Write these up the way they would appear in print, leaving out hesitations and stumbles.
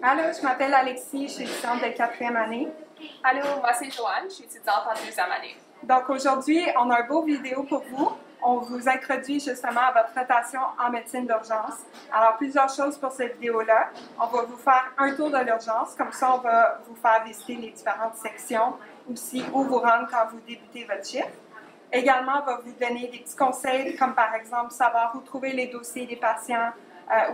Allô, je m'appelle Alexis, je suis étudiante de 4e année. Allô, moi c'est Joanne, je suis étudiante en 2e année. Donc aujourd'hui, on a un beau vidéo pour vous. On vous introduit justement à votre rotation en médecine d'urgence. Alors, plusieurs choses pour cette vidéo-là. On va vous faire un tour de l'urgence, comme ça on va vous faire visiter les différentes sections, aussi où vous rendre quand vous débutez votre chiffre. Également, on va vous donner des petits conseils, comme par exemple savoir où trouver les dossiers des patients,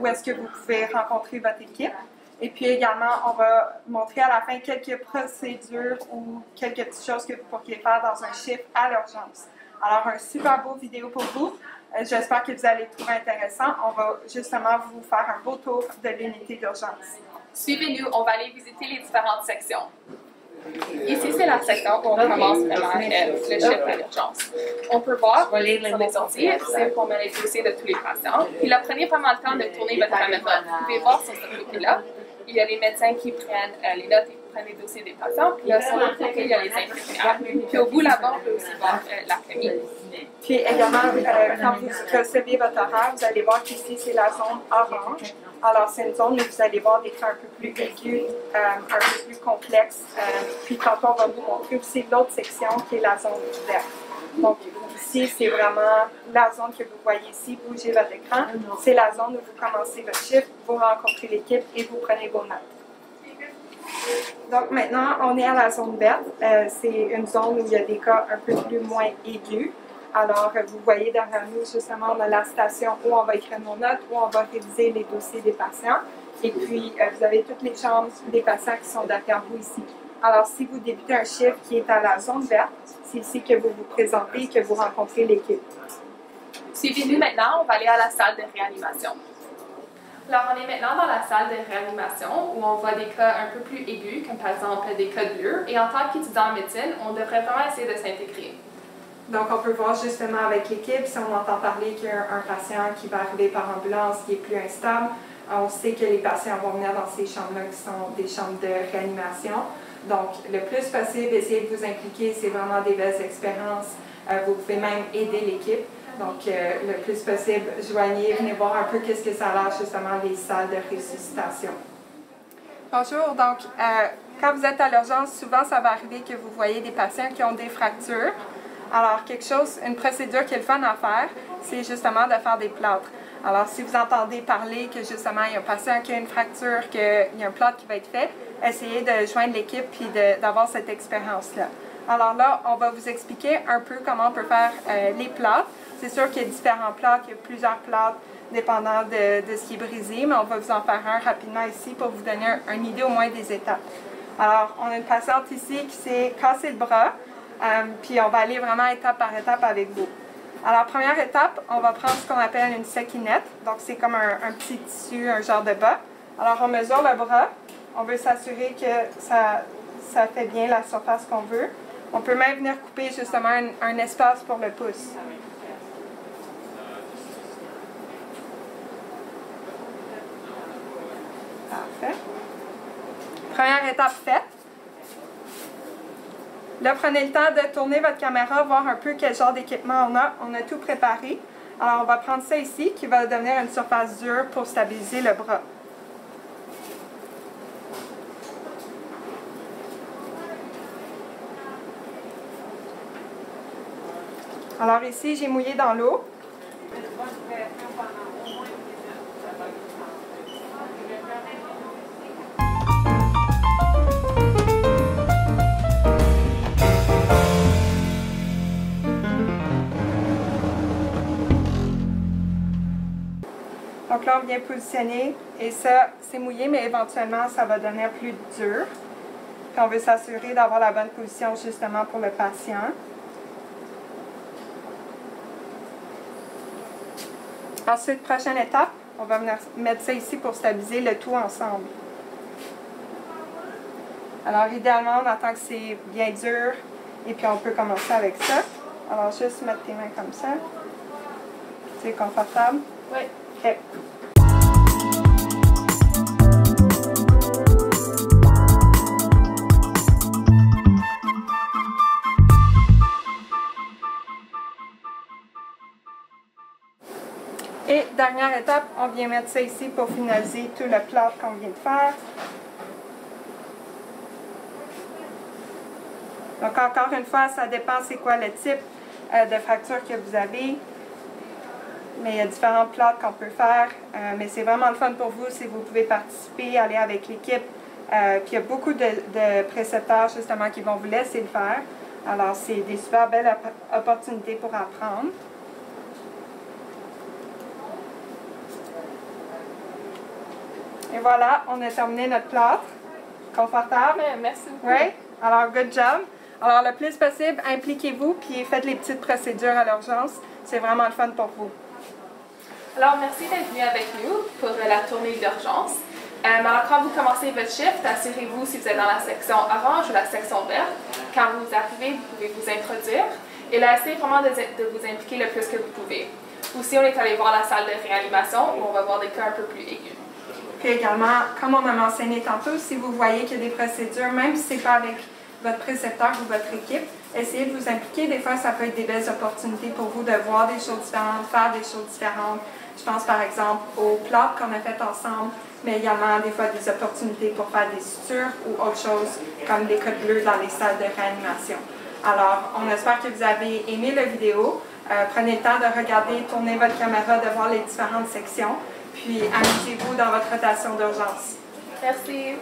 où est-ce que vous pouvez rencontrer votre équipe. Et puis également, on va montrer à la fin quelques procédures ou quelques petites choses que vous pourriez faire dans un chiffre à l'urgence. Alors, un super beau vidéo pour vous. J'espère que vous allez le trouver intéressant. On va justement vous faire un beau tour de l'unité d'urgence. Suivez-nous, on va aller visiter les différentes sections. Ici, c'est la section où on commence vraiment le chiffre à l'urgence. On peut voir sur les sorties, c'est pour mettre les dossiers de tous les patients. Puis là, prenez vraiment le temps de tourner votre caméra. Vous pouvez voir sur ce côté-là, il y a les médecins qui prennent les notes et prennent les dossiers des patients. Puis là, sur l'autre côté, il y a les infirmières. Puis au bout là-bas, on peut aussi voir la famille. Puis également, quand vous recevez votre horaire, vous allez voir qu'ici, c'est la zone orange. Alors, c'est une zone où vous allez voir des cas un peu plus aigus, un peu plus complexes. Puis tantôt, on va vous montrer aussi l'autre section qui est la zone verte. Donc, ici, c'est vraiment la zone que vous voyez ici. Bougez votre écran. C'est la zone où vous commencez votre chiffre, vous rencontrez l'équipe et vous prenez vos notes. Donc maintenant, on est à la zone verte. C'est une zone où il y a des cas un peu plus moins aigus. Alors, vous voyez derrière nous, justement, on a la station où on va écrire nos notes, où on va réviser les dossiers des patients. Et puis, vous avez toutes les chambres des patients qui sont derrière vous ici. Alors, si vous débutez un chiffre qui est à la zone verte, c'est ici que vous vous présentez et que vous rencontrez l'équipe. Suivez-nous maintenant, on va aller à la salle de réanimation. Alors, on est maintenant dans la salle de réanimation où on voit des cas un peu plus aigus, comme par exemple des cas bleus. Et en tant qu'étudiant en médecine, on devrait vraiment essayer de s'intégrer. Donc, on peut voir justement avec l'équipe, si on entend parler qu'il y a un patient qui va arriver par ambulance, qui est plus instable, on sait que les patients vont venir dans ces chambres-là qui sont des chambres de réanimation. Donc, le plus possible, essayez de vous impliquer, c'est vraiment des belles expériences. Vous pouvez même aider l'équipe. Donc, le plus possible, joignez, venez voir un peu qu'est-ce que ça a l'air justement les salles de ressuscitation. Bonjour, donc quand vous êtes à l'urgence, souvent ça va arriver que vous voyez des patients qui ont des fractures. Alors, une procédure qui est le fun à faire, c'est justement de faire des plâtres. Alors, si vous entendez parler que justement il y a un patient qui a une fracture, qu'il y a un plâtre qui va être fait, essayez de joindre l'équipe et d'avoir cette expérience-là. Alors là, on va vous expliquer un peu comment on peut faire les plâtres. C'est sûr qu'il y a différents plâtres, il y a plusieurs plâtres dépendant de ce qui est brisé, mais on va vous en faire un rapidement ici pour vous donner une idée au moins des étapes. Alors, on a une patiente ici qui s'est cassé le bras, puis on va aller vraiment étape par étape avec vous. Alors, première étape, on va prendre ce qu'on appelle une séquinette. Donc, c'est comme un petit tissu, un genre de bas. Alors, on mesure le bras. On veut s'assurer que ça fait bien la surface qu'on veut. On peut même venir couper justement un espace pour le pouce. Parfait. Première étape faite. Là, prenez le temps de tourner votre caméra, voir un peu quel genre d'équipement on a. On a tout préparé. Alors, on va prendre ça ici, qui va devenir une surface dure pour stabiliser le bras. Alors ici, j'ai mouillé dans l'eau. Donc là, on vient positionner et ça, c'est mouillé, mais éventuellement, ça va devenir plus dur. Puis on veut s'assurer d'avoir la bonne position justement pour le patient. Ensuite, prochaine étape, on va venir mettre ça ici pour stabiliser le tout ensemble. Alors, idéalement, on attend que c'est bien dur et puis on peut commencer avec ça. Alors, juste mettre tes mains comme ça. C'est confortable? Oui. OK. Et dernière dernière étape, on vient mettre ça ici pour finaliser tout le plâtre qu'on vient de faire. Donc encore une fois, ça dépend c'est quoi le type de fracture que vous avez. Mais il y a différents plâtres qu'on peut faire. Mais c'est vraiment le fun pour vous si vous pouvez participer, aller avec l'équipe. Puis il y a beaucoup de précepteurs justement qui vont vous laisser le faire. Alors c'est des super belles opportunités pour apprendre. Et voilà, on a terminé notre plâtre. Confortable? Merci beaucoup. Oui? Alors, good job. Alors, le plus possible, impliquez-vous puis faites les petites procédures à l'urgence. C'est vraiment le fun pour vous. Alors, merci d'être venu avec nous pour la tournée d'urgence. Alors, quand vous commencez votre shift, assurez-vous si vous êtes dans la section orange ou la section verte. Quand vous arrivez, vous pouvez vous introduire. Et là, essayez vraiment de vous impliquer le plus que vous pouvez. Aussi, on est allé voir la salle de réanimation où on va voir des cas un peu plus aigus. Puis également, comme on a mentionné tantôt, si vous voyez qu'il y a des procédures, même si ce n'est pas avec votre précepteur ou votre équipe, essayez de vous impliquer. Des fois, ça peut être des belles opportunités pour vous de voir des choses différentes, faire des choses différentes. Je pense par exemple aux plâtres qu'on a fait ensemble, mais également des fois des opportunités pour faire des sutures ou autre chose comme des codes bleus dans les salles de réanimation. Alors, on espère que vous avez aimé la vidéo. Prenez le temps de regarder, tourner votre caméra, de voir les différentes sections, puis amusez-vous dans votre rotation d'urgence. Merci.